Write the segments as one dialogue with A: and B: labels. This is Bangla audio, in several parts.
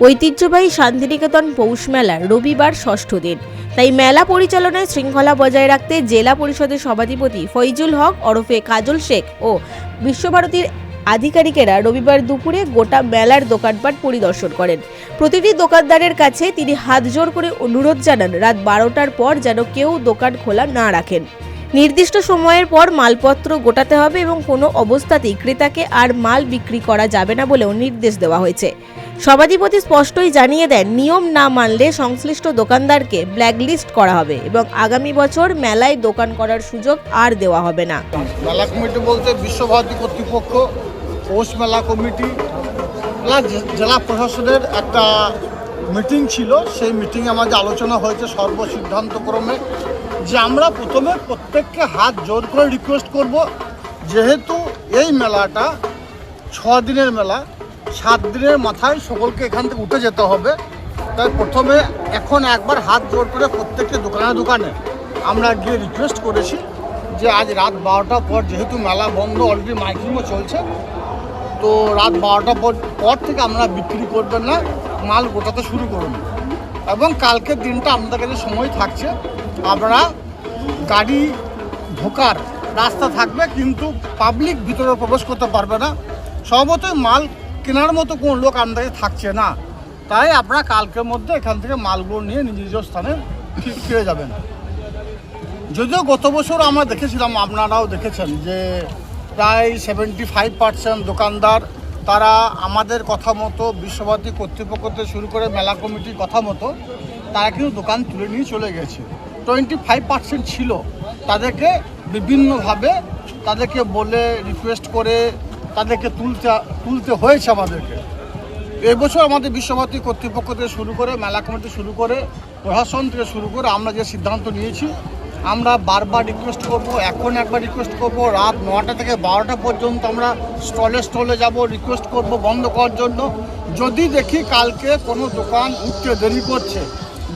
A: ঐতিহ্যবাহী শান্তিনিকেতন পৌষ মেলার রবিবার ষষ্ঠ দিন। তাই মেলা পরিচালনায় শৃঙ্খলা বজায় রাখতে জেলা পরিষদের সভাধিপতি ফৈজুল হক ওরফে কাজল শেখ ও বিশ্বভারতীর আধিকারিকেরা রবিবার দুপুরে গোটা মেলার দোকানপাট পরিদর্শন করেন। প্রতিটি দোকানদারের কাছে তিনি হাত জোড় করে অনুরোধ জানান রাত 12টার পর যেন কেউ দোকান খোলা না রাখেন। নির্দিষ্ট সময়ের পর মালপত্র গোটাতে হবে এবং কোনো অবস্থাতেই ক্রেতাকে আর মাল বিক্রি করা যাবে না বলেও নির্দেশ দেওয়া হয়েছে। সভাধিপতি স্পষ্টই জানিয়ে দেন, নিয়ম না মানলে সংশ্লিষ্ট দোকানদারকে ব্ল্যাকলিস্ট করা হবে এবং আগামী বছর মেলায় দোকান করার সুযোগ আর দেওয়া হবে না।
B: মেলা কমিটি বলতে বিশ্বভারতী কর্তৃপক্ষ, পৌষ মেলা কমিটি, জেলা প্রশাসনের একটা মিটিং ছিল। সেই মিটিংয়ে আমাদের আলোচনা হয়েছে সর্বসিদ্ধান্তক্রমে যে আমরা প্রথমে প্রত্যেককে হাত জোর করে রিকোয়েস্ট করব, যেহেতু এই মেলাটা 6 দিনের মেলা, 7 দিনের মাথায় সকলকে এখান থেকে উঠে যেতে হবে। তাই প্রথমে এখন একবার হাত জোর করে প্রত্যেককে দোকানে দোকানে আমরা গিয়ে রিকোয়েস্ট করেছি যে আজ রাত 12টার পর, যেহেতু মেলা বন্ধ, অলরেডি মাইকিংও চলছে, তো রাত 12টার পর থেকে আমরা বিক্রি করবেন না, মাল গোটাতে শুরু করুন। এবং কালকের দিনটা আমাদের কাছে সময় থাকছে, আমরা গাড়ি ঢোকার রাস্তা থাকবে কিন্তু পাবলিক ভিতরে প্রবেশ করতে পারবে না। সম্ভবতই মাল কেনার মতো কোনো লোক আমাদের কাছে থাকছে না। তাই আপনারা কালকের মধ্যে এখান থেকে মালগুলো নিয়ে নিজ নিজ স্থানে ফিরে যাবেন। যদিও গত বছর আমরা দেখেছিলাম, আপনারাও দেখেছেন যে প্রায় 75% দোকানদার তারা আমাদের কথা মতো, বিশ্বভারতী কর্তৃপক্ষ থেকে শুরু করে মেলা কমিটির কথা মতো তারা কিন্তু দোকান তুলে নিয়ে চলে গেছে। 25% ছিল, তাদেরকে বিভিন্নভাবে তাদেরকে বলে রিকোয়েস্ট করে তাদেরকে তুলতে হয়েছে আমাদেরকে। এবছর আমাদের বিশ্বভারতী কর্তৃপক্ষ থেকে শুরু করে, মেলা কমিটি শুরু করে, প্রশাসন থেকে শুরু করে আমরা যে সিদ্ধান্ত নিয়েছি, আমরা বারবার রিকোয়েস্ট করব, এখন একবার রিকোয়েস্ট করব, রাত 9টা থেকে 12টা পর্যন্ত আমরা স্টলে যাব, রিকোয়েস্ট করব বন্ধ করার জন্য। যদি দেখি কালকে কোনো দোকান উঠতে দেরি করছে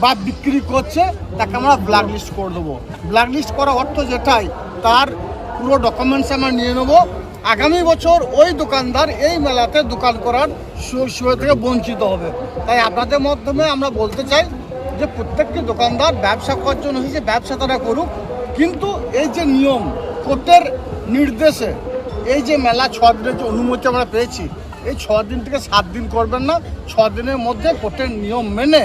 B: বা বিক্রি করছে, তাকে আমরা ব্ল্যাকলিস্ট করে দেবো। ব্ল্যাকলিস্ট করার অর্থ যেটাই, তার পুরো ডকুমেন্টস আমরা নিয়ে নেবো। আগামী বছর ওই দোকানদার এই মেলাতে দোকান করার সুযোগ থেকে বঞ্চিত হবে। তাই আপনাদের মাধ্যমে আমরা বলতে চাই যে প্রত্যেকটি দোকানদার ব্যবসা করার জন্য হয়েছে, ব্যবসা তারা করুক, কিন্তু এই যে নিয়ম, কোর্টের নির্দেশে এই যে মেলা 6 দিনের যে অনুমতি আমরা পেয়েছি, এই 6 দিন থেকে 7 দিন করবেন না। 6 দিনের মধ্যে কোর্টের নিয়ম মেনে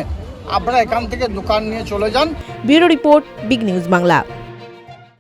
B: আপনারা এখান থেকে দোকান নিয়ে চলে যান।
A: Bureau report, big news Bangla.